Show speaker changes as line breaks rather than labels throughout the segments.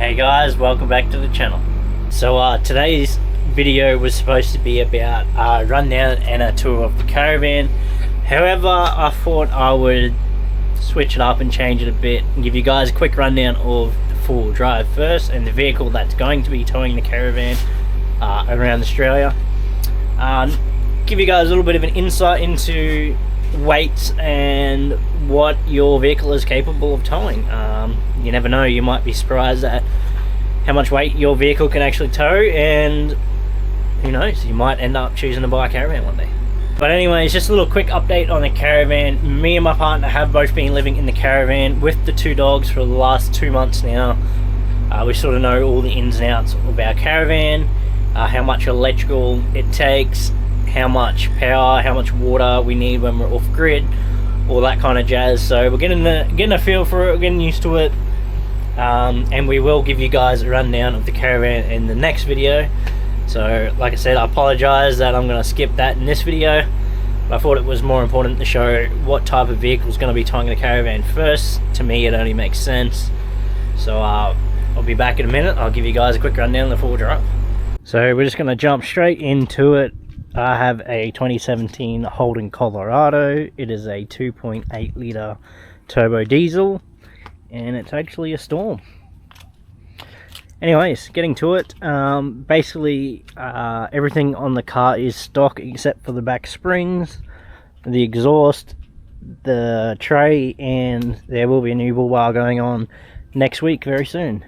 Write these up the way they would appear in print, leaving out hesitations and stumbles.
Hey guys, welcome back to the channel. So today's video was supposed to be about a rundown and a tour of the caravan. However, I thought I would switch it up and change it a bit and give you guys a quick rundown of the four-wheel drive first and the vehicle that's going to be towing the caravan around Australia. Give you guys a little bit of an insight into weights and what your vehicle is capable of towing. You never know, you might be surprised at how much weight your vehicle can actually tow, and who knows, you might end up choosing to buy a caravan one day. But anyways, just a little quick update on the caravan. Me and my partner have both been living in the caravan with the two dogs for the last 2 months now. We sort of know all the ins and outs of our caravan, how much electrical it takes, how much power, how much water we need when we're off grid, all that kind of jazz. So we're getting a feel for it, getting used to it, and we will give you guys a rundown of the caravan in the next video. So like I said, I apologize that I'm going to skip that in this video, but I thought it was more important to show what type of vehicle is going to be towing the caravan first. To me, it only makes sense. So I'll be back in a minute. I'll give you guys a quick rundown of the four-wheel drive. So we're just going to jump straight into it. I have a 2017 Holden Colorado. It is a 2.8 litre turbo diesel, and it's actually a Storm. Anyways, getting to it, basically everything on the car is stock except for the back springs, the exhaust, the tray, and there will be a new bullbar going on next week very soon,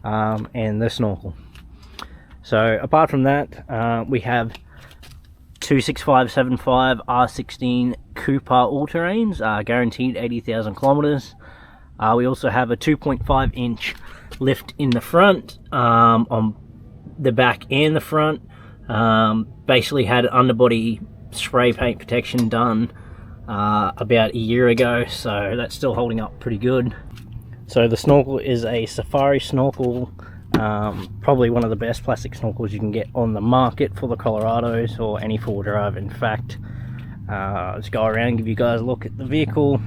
and the snorkel. So apart from that, we have 26575 R16 Cooper all-terrains, guaranteed 80,000 kilometers. We also have a 2.5 inch lift in the front, on the back and the front. Basically had underbody spray paint protection done about a year ago, so that's still holding up pretty good. So the snorkel is a safari snorkel, probably one of the best plastic snorkels you can get on the market for the Colorados or any four-wheel drive. In fact, let's go around and give you guys a look at the vehicle.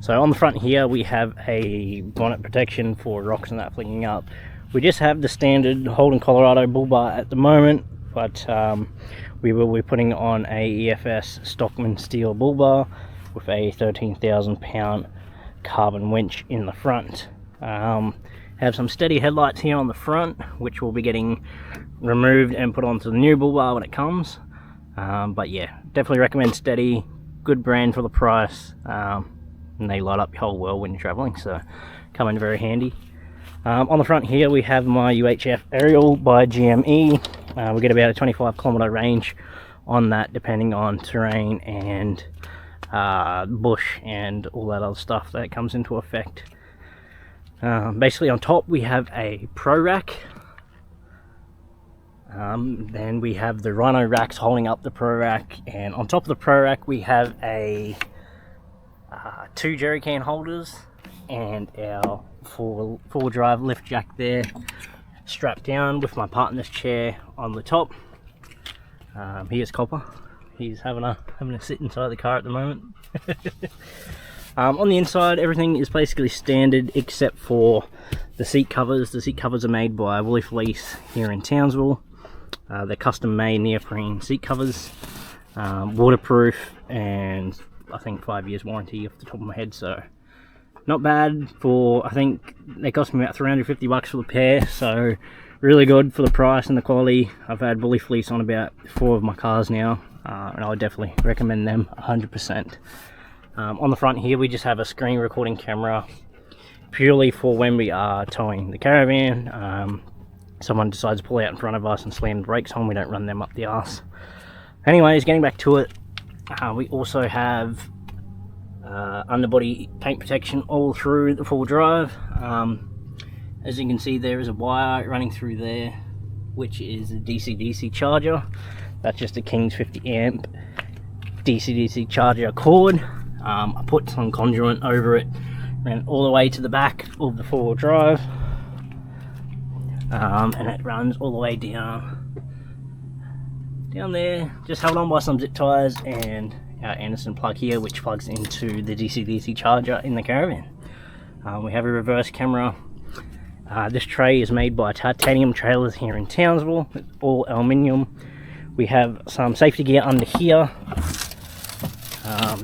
So on the front here we have a bonnet protection for rocks and that flinging up. We just have the standard Holden Colorado bull bar at the moment, but we will be putting on a EFS Stockman steel bull bar with a 13,000 pound carbon winch in the front. Have some steady headlights here on the front, which will be getting removed and put onto the new bull bar when it comes. But yeah, definitely recommend Steady, good brand for the price, and they light up your whole world when you're traveling, so come in very handy. On the front here we have my UHF aerial by GME. We get about a 25 kilometer range on that, depending on terrain and bush and all that other stuff that comes into effect. Basically on top we have a Pro Rack. Then we have the Rhino racks holding up the Pro Rack, and on top of the Pro Rack we have a 2 jerry can holders and our four-wheel drive lift jack there, strapped down with my partner's chair on the top. Here's Copper. He's having a sit inside the car at the moment. On the inside everything is basically standard except for the seat covers. The seat covers are made by Woolly Fleece here in Townsville. They're custom made neoprene seat covers, waterproof, and I think 5 years warranty off the top of my head, so not bad. For, I think they cost me about 350 bucks for the pair, so really good for the price and the quality. I've had Woolly Fleece on about 4 of my cars now, and I would definitely recommend them 100%. On the front here we just have a screen recording camera purely for when we are towing the caravan. Someone decides to pull out in front of us and slam the brakes on, we don't run them up the arse. Anyways, getting back to it, we also have underbody paint protection all through the full drive. As you can see, there is a wire running through there, which is a dcdc charger. That's just a King's 50 amp dcdc charger cord. I put some conduit over it, ran all the way to the back of the four-wheel drive, and it runs all the way down down there, just held on by some zip ties and our Anderson plug here, which plugs into the dcdc charger in the caravan. We have a reverse camera. This tray is made by Titanium Trailers here in Townsville. It's all aluminium. We have some safety gear under here.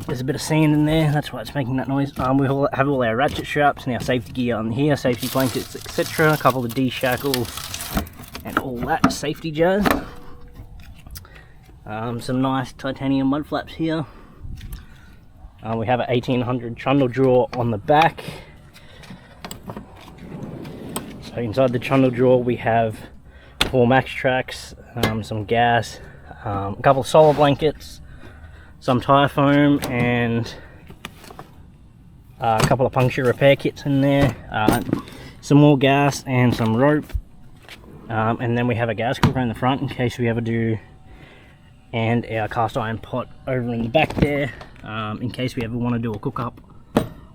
There's a bit of sand in there, that's why it's making that noise. We have all our ratchet straps and our safety gear on here, safety blankets, etc. A couple of D-shackles and all that safety jazz. Some nice titanium mud flaps here. We have an 1800 trundle drawer on the back. So inside the trundle drawer we have 4 max tracks, some gas, a couple of solar blankets, some tyre foam, and a couple of puncture repair kits in there, some more gas and some rope, and then we have a gas cooker in the front in case we ever do, and our cast iron pot over in the back there, in case we ever want to do a cook up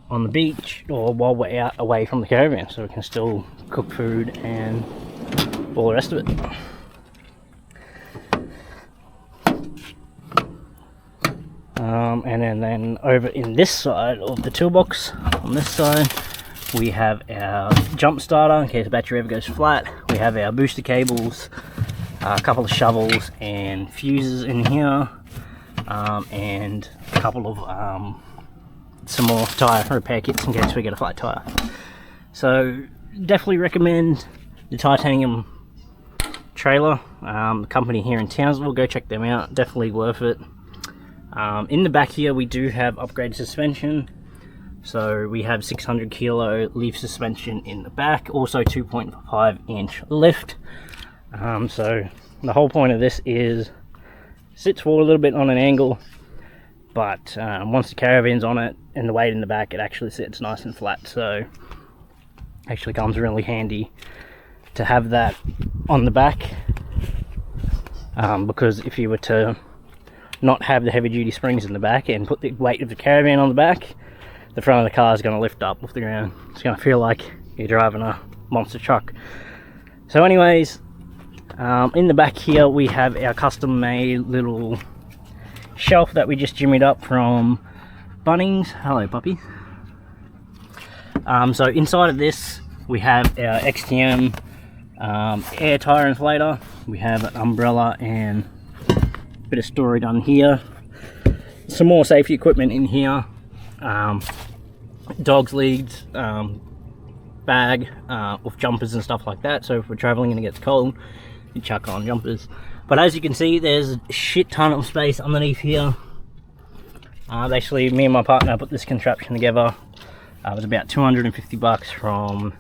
on the beach or while we're out away from the caravan, so we can still cook food and all the rest of it. And then over in this side of the toolbox, on this side, we have our jump starter in case the battery ever goes flat. We have our booster cables, a couple of shovels and fuses in here, and a couple of some more tyre repair kits in case we get a flat tyre. So definitely recommend the Titanium trailer, the company here in Townsville. Go check them out, definitely worth it. In the back here we do have upgraded suspension, so we have 600 kilo leaf suspension in the back, also 2.5 inch lift. So the whole point of this is sits forward a little bit on an angle, but once the caravan's on it and the weight in the back, it actually sits nice and flat, so actually comes really handy to have that on the back, because if you were to not have the heavy duty springs in the back and put the weight of the caravan on the back, the front of the car is going to lift up off the ground. It's going to feel like you're driving a monster truck. So anyways, in the back here we have our custom made little shelf that we just jimmied up from Bunnings. Hello puppy. So inside of this we have our XTM air tire inflator. We have an umbrella and bit of storage on here, some more safety equipment in here, dog's leads, bag of jumpers and stuff like that, so if we're traveling and it gets cold you chuck on jumpers. But as you can see, there's a shit ton of space underneath here. Basically me and my partner put this contraption together. It was about 250 bucks from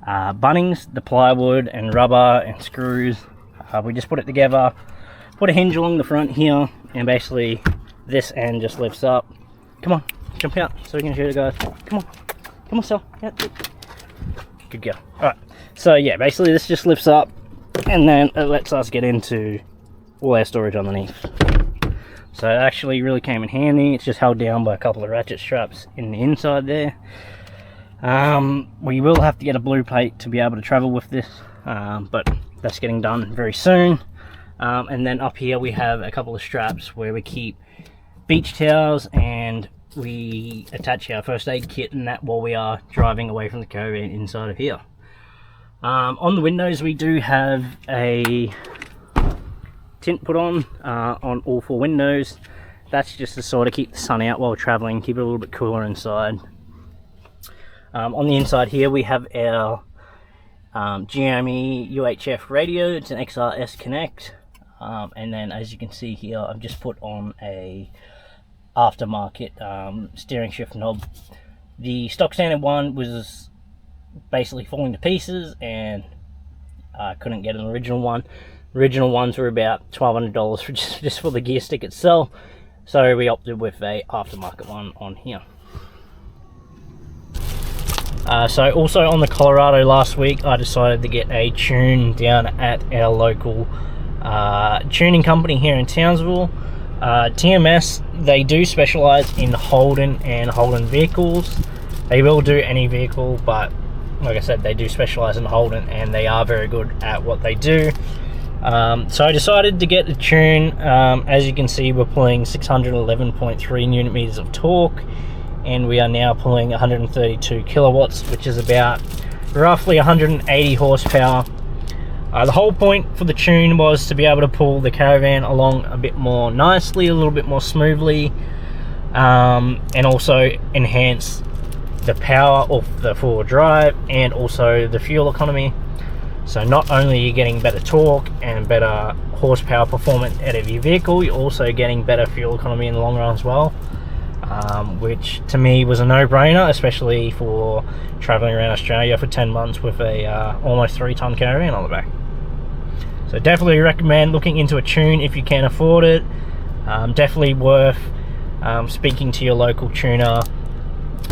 Bunnings, the plywood and rubber and screws. We just put it together, put a hinge along the front here, and basically this end just lifts up. Come on, jump out so we can show you guys. Come on, Sal. Yeah. Good girl. Alright, so yeah, basically this just lifts up and then it lets us get into all our storage underneath. So it actually really came in handy. It's just held down by a couple of ratchet straps in the inside there. We will have to get a blue plate to be able to travel with this, but that's getting done very soon. And then up here we have a couple of straps where we keep beach towels, and we attach our first aid kit and that while we are driving away from the caravan inside of here. On the windows we do have a tint put on all 4 windows. That's just to sort of keep the sun out while traveling, keep it a little bit cooler inside. On the inside here we have our GME UHF radio. It's an XRS Connect. And then as you can see here, I've just put on a aftermarket steering shift knob. The stock standard one was basically falling to pieces and I couldn't get an original one. Original ones were about $1,200 for just for the gear stick itself, so we opted with a aftermarket one on here. So also on the Colorado last week I decided to get a tune down at our local tuning company here in Townsville. TMS, they do specialize in Holden and Holden vehicles. They will do any vehicle, but like I said, they do specialize in Holden and they are very good at what they do. So I decided to get the tune. As you can see, we're pulling 611.3 newton meters of torque, and we are now pulling 132 kilowatts, which is about roughly 180 horsepower. The whole point for the tune was to be able to pull the caravan along a bit more nicely, a little bit more smoothly, and also enhance the power of the four-wheel drive and also the fuel economy. So not only are you getting better torque and better horsepower performance out of your vehicle, you're also getting better fuel economy in the long run as well, which to me was a no-brainer, especially for traveling around Australia for 10 months with a almost 3-ton caravan on the back. So definitely recommend looking into a tune if you can afford it. Definitely worth speaking to your local tuner,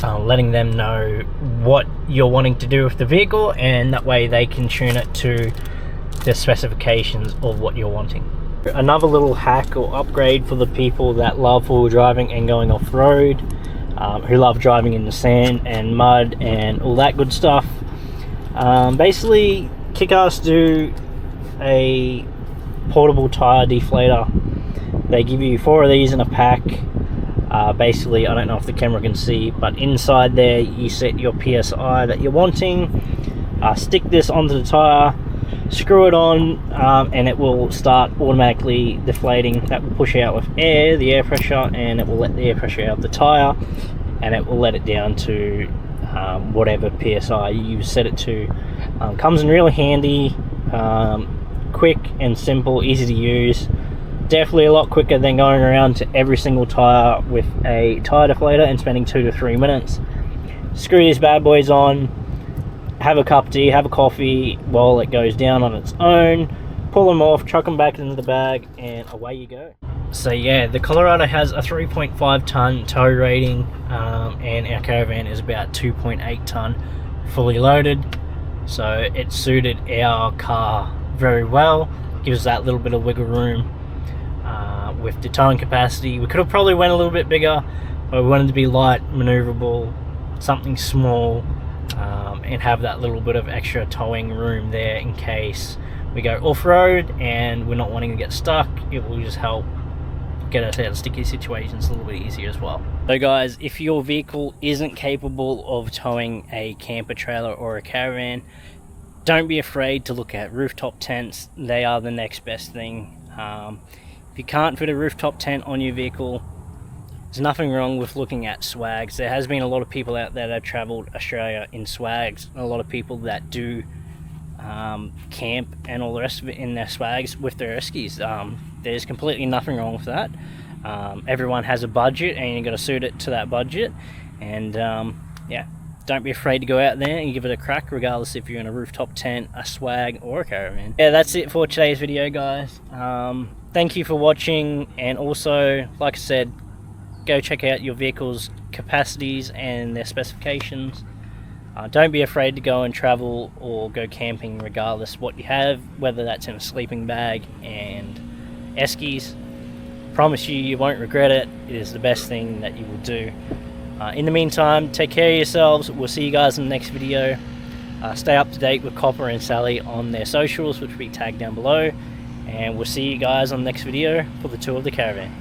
letting them know what you're wanting to do with the vehicle, and that way they can tune it to the specifications of what you're wanting. Another little hack or upgrade for the people that love four-wheel driving and going off-road, who love driving in the sand and mud and all that good stuff. Basically, Kickass do a portable tire deflator. They give you 4 of these in a pack. Basically, I don't know if the camera can see, but inside there you set your PSI that you're wanting, stick this onto the tire, screw it on, and it will start automatically deflating. That will push out with air, the air pressure, and it will let the air pressure out of the tire, and it will let it down to whatever PSI you set it to. Comes in really handy, quick and simple, easy to use. Definitely a lot quicker than going around to every single tire with a tire deflator and spending 2 to 3 minutes. Screw these bad boys on, have a cup of tea, have a coffee while it goes down on its own, pull them off, chuck them back into the bag, and away you go. So yeah, the Colorado has a 3.5 ton tow rating, and our caravan is about 2.8 ton fully loaded. So it suited our car very well, gives that little bit of wiggle room. With the towing capacity, we could have probably went a little bit bigger, but we wanted to be light, maneuverable, something small, and have that little bit of extra towing room there in case we go off-road and we're not wanting to get stuck. It will just help get us out of sticky situations a little bit easier as well. So guys, if your vehicle isn't capable of towing a camper trailer or a caravan, don't be afraid to look at rooftop tents. They are the next best thing. If you can't fit a rooftop tent on your vehicle, there's nothing wrong with looking at swags. There has been a lot of people out there that have travelled Australia in swags, and a lot of people that do camp and all the rest of it in their swags with their eskies. There's completely nothing wrong with that. Everyone has a budget, and you've got to suit it to that budget. And yeah, don't be afraid to go out there and give it a crack, regardless if you're in a rooftop tent, a swag, or a caravan. Yeah, that's it for today's video, guys. Thank you for watching, and also, like I said, go check out your vehicle's capacities and their specifications. Don't be afraid to go and travel or go camping, regardless what you have, whether that's in a sleeping bag and eskies. Promise you, you won't regret it. It is the best thing that you will do. In the meantime, take care of yourselves. We'll see you guys in the next video. Stay up to date with Copper and Sally on their socials, which will be tagged down below. And we'll see you guys on the next video for the tour of the caravan.